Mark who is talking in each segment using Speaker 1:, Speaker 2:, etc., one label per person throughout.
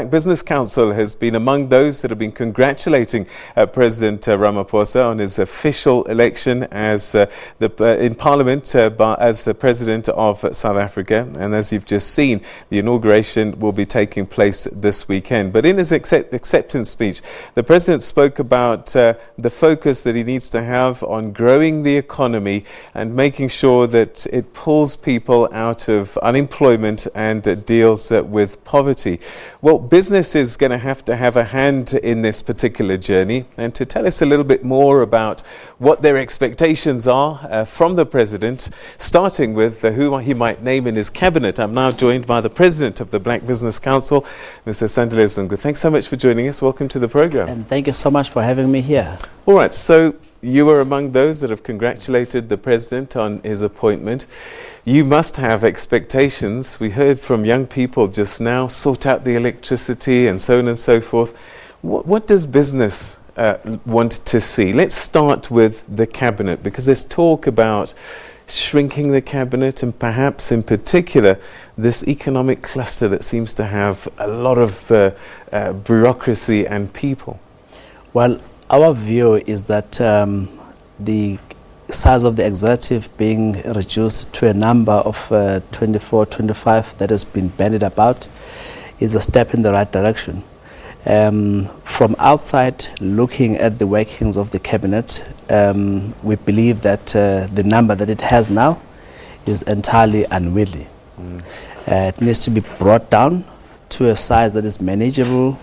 Speaker 1: Business Council has been among those that have been congratulating President Ramaphosa on his official election as in Parliament as the President of South Africa. And as you've just seen, the inauguration will be taking place this weekend. But in his acceptance speech, the President spoke about the focus that he needs to have on growing the economy and making sure that it pulls people out of unemployment and deals with poverty. Well, business is going to have a hand in this particular journey, and to tell us a little bit more about what their expectations are from the President, starting with who he might name in his cabinet. I'm now joined by the President of the Black Business Council, Mr. Sandile Zungu. Thanks so much for joining us. Welcome to the program.
Speaker 2: And thank you so much for having me here.
Speaker 1: All right, so you were among those that have congratulated the President on his appointment. You must have expectations. We heard from young people just now, sort out the electricity and so on and so forth. What does business want to see? Let's start with the Cabinet, because there's talk about shrinking the Cabinet and perhaps in particular this economic cluster that seems to have a lot of bureaucracy and people.
Speaker 2: Well, our view is that the size of the executive being reduced to a number of 24, 25 that has been bandied about is a step in the right direction. From outside looking at the workings of the Cabinet, we believe that the number that it has now is entirely unwieldy. It needs to be brought down to a size that is manageable,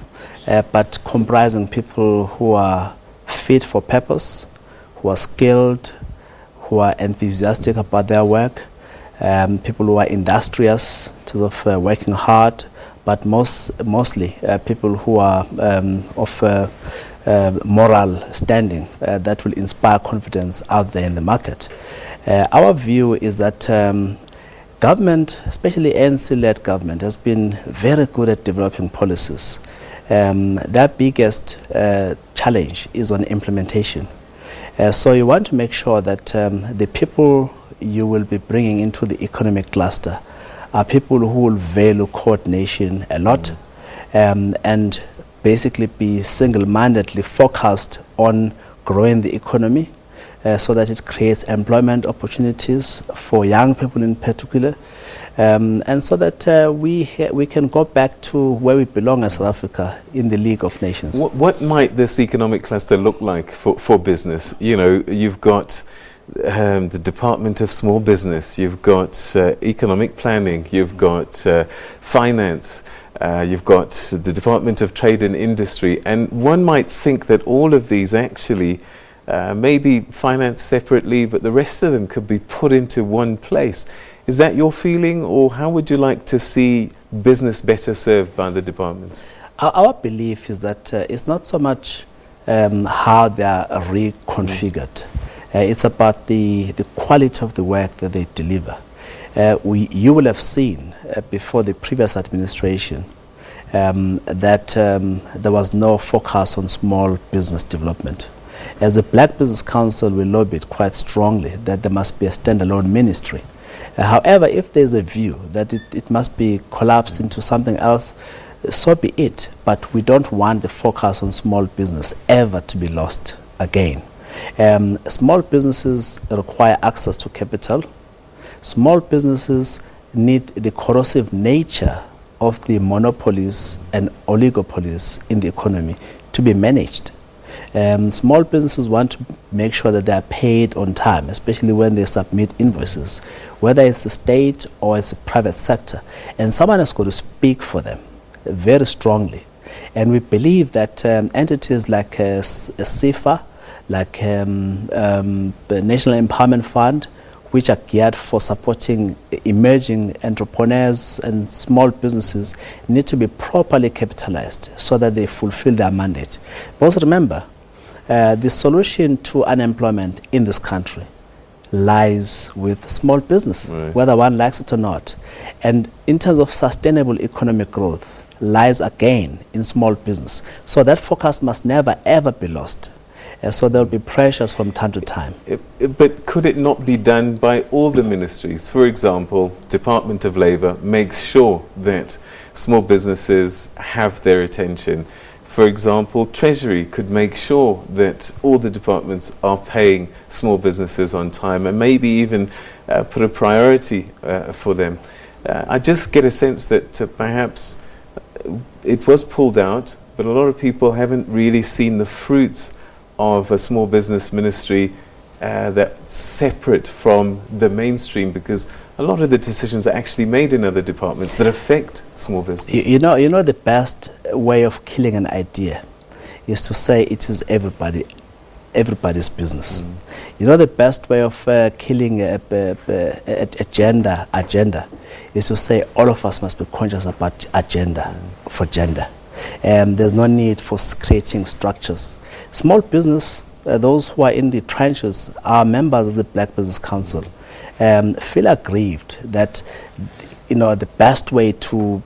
Speaker 2: but comprising people who are fit for purpose, who are skilled, who are enthusiastic about their work, people who are industrious, sort of working hard, but mostly people who are of moral standing that will inspire confidence out there in the market. Our view is that government, especially ANC-led government, has been very good at developing policies. Their biggest challenge is on implementation. So you want to make sure that the people you will be bringing into the economic cluster are people who will value coordination a lot and basically be single-mindedly focused on growing the economy so that it creates employment opportunities for young people in particular, and so that we can go back to where we belong as South Africa in the League of Nations.
Speaker 1: What might this economic cluster look like for business? You know, you've got the Department of Small Business, you've got economic planning, you've got finance, you've got the Department of Trade and Industry, and one might think that all of these actually maybe financed separately, but the rest of them could be put into one place. Is that your feeling, or how would you like to see business better served by the departments? Our
Speaker 2: belief is that it's not so much how they are reconfigured. It's about the quality of the work that they deliver. You will have seen before the previous administration that there was no focus on small business development. As a Black Business Council, we lobbied quite strongly that there must be a standalone ministry. However, if there's a view that it must be collapsed into something else, so be it. But we don't want the focus on small business ever to be lost again. Small businesses require access to capital. Small businesses need the corrosive nature of the monopolies and oligopolies in the economy to be managed. Small businesses want to make sure that they are paid on time, especially when they submit invoices, whether it's the state or it's the private sector. And someone has got to speak for them very strongly. And we believe that entities like CIFA, like the National Empowerment Fund, which are geared for supporting emerging entrepreneurs and small businesses, need to be properly capitalized so that they fulfill their mandate. But also remember, the solution to unemployment in this country lies with small business, right, whether one likes it or not. And in terms of sustainable economic growth, lies again in small business. So that focus must never ever be lost. So there will be pressures from time to time.
Speaker 1: But could it not be done by all the ministries? For example, Department of Labour makes sure that small businesses have their attention. For example, Treasury could make sure that all the departments are paying small businesses on time, and maybe even put a priority for them. I just get a sense that perhaps it was pulled out, but a lot of people haven't really seen the fruits of a small business ministry that's separate from the mainstream, because a lot of the decisions are actually made in other departments that affect small business.
Speaker 2: You know the best way of killing an idea is to say it is everybody's business. You know the best way of killing a agenda is to say all of us must be conscious about agenda for gender. There's no need for creating structures. Small business, those who are in the trenches, are members of the Black Business Council, feel aggrieved that the best way to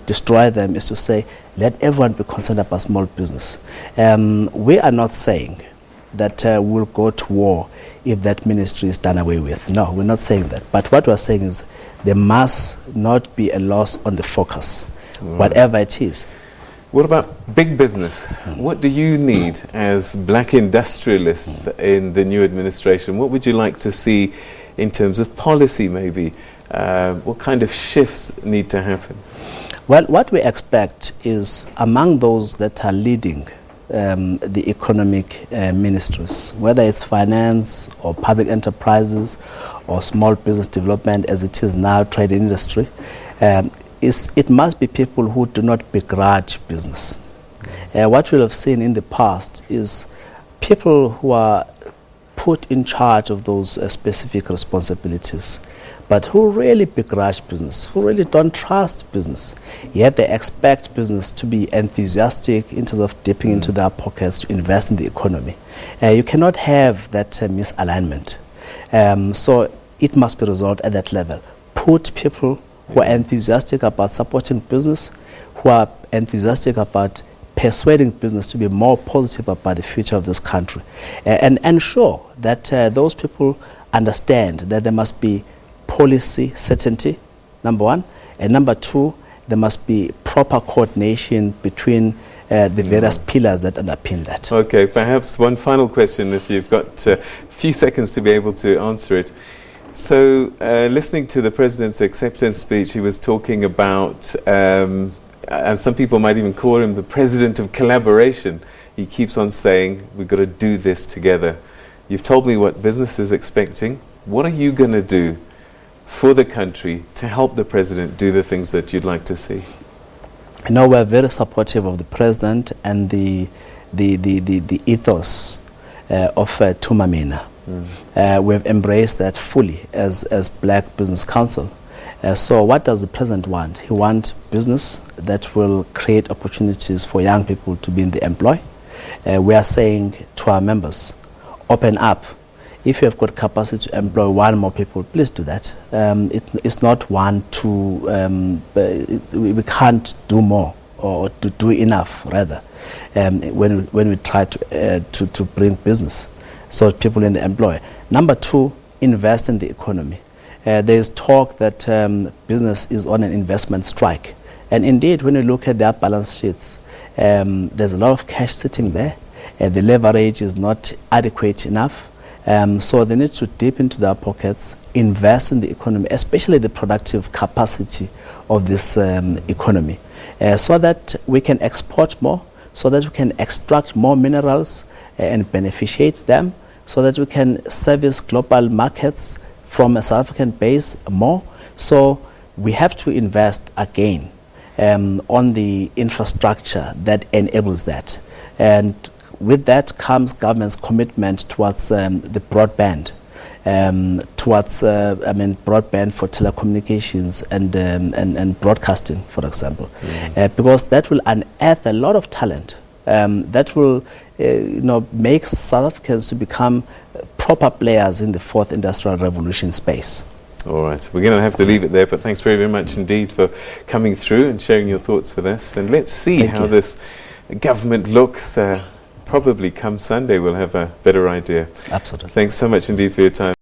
Speaker 2: destroy them is to say let everyone be concerned about small business. We are not saying that we'll go to war if that ministry is done away with. No, we're not saying that. But what we're saying is there must not be a loss on the focus, whatever it is.
Speaker 1: What about big business? What do you need as black industrialists in the new administration? What would you like to see in terms of policy, maybe? What kind of shifts need to happen?
Speaker 2: Well, what we expect is among those that are leading the economic ministries, whether it's finance or public enterprises or small business development as it is now, trade and industry, it must be people who do not begrudge business. What we have seen in the past is people who are put in charge of those specific responsibilities, but who really begrudge business, who really don't trust business, yet they expect business to be enthusiastic in terms of dipping into their pockets to invest in the economy. You cannot have that misalignment. So it must be resolved at that level. Put people who are enthusiastic about supporting business, who are enthusiastic about persuading business to be more positive about the future of this country, and ensure that those people understand that there must be policy certainty, number one, and number two, there must be proper coordination between the various pillars that underpin that.
Speaker 1: Okay, perhaps one final question, if you've got a few seconds to be able to answer it. So, listening to the President's acceptance speech, he was talking about, and some people might even call him the President of collaboration. He keeps on saying, we've got to do this together. You've told me what business is expecting. What are you going to do for the country to help the President do the things that you'd like to see?
Speaker 2: We're very supportive of the President and the ethos of Tumamina. We have embraced that fully as Black Business Council. So what does the President want? He wants business that will create opportunities for young people to be in the employ. We are saying to our members, open up. If you have got capacity to employ one more people, please do that. It's not one to, we can't do more or to do enough, rather, when we try to bring business. So people in the employ. Number two, invest in the economy. There is talk that business is on an investment strike. And indeed, when you look at their balance sheets, there's a lot of cash sitting there. The leverage is not adequate enough. So they need to dip into their pockets, invest in the economy, especially the productive capacity of this economy, so that we can export more, so that we can extract more minerals and beneficiate them, so that we can service global markets from a South African base more. So we have to invest again on the infrastructure that enables that. And with that comes government's commitment towards the broadband, broadband for telecommunications and broadcasting, for example, because that will unearth a lot of talent. That will make South Africans to become proper players in the fourth industrial revolution space.
Speaker 1: All right, we're going to have to leave it there, but thanks very, very much indeed for coming through and sharing your thoughts with us. And let's see how this government looks probably come Sunday we'll have a better idea.
Speaker 2: Absolutely.
Speaker 1: Thanks so much indeed for your time.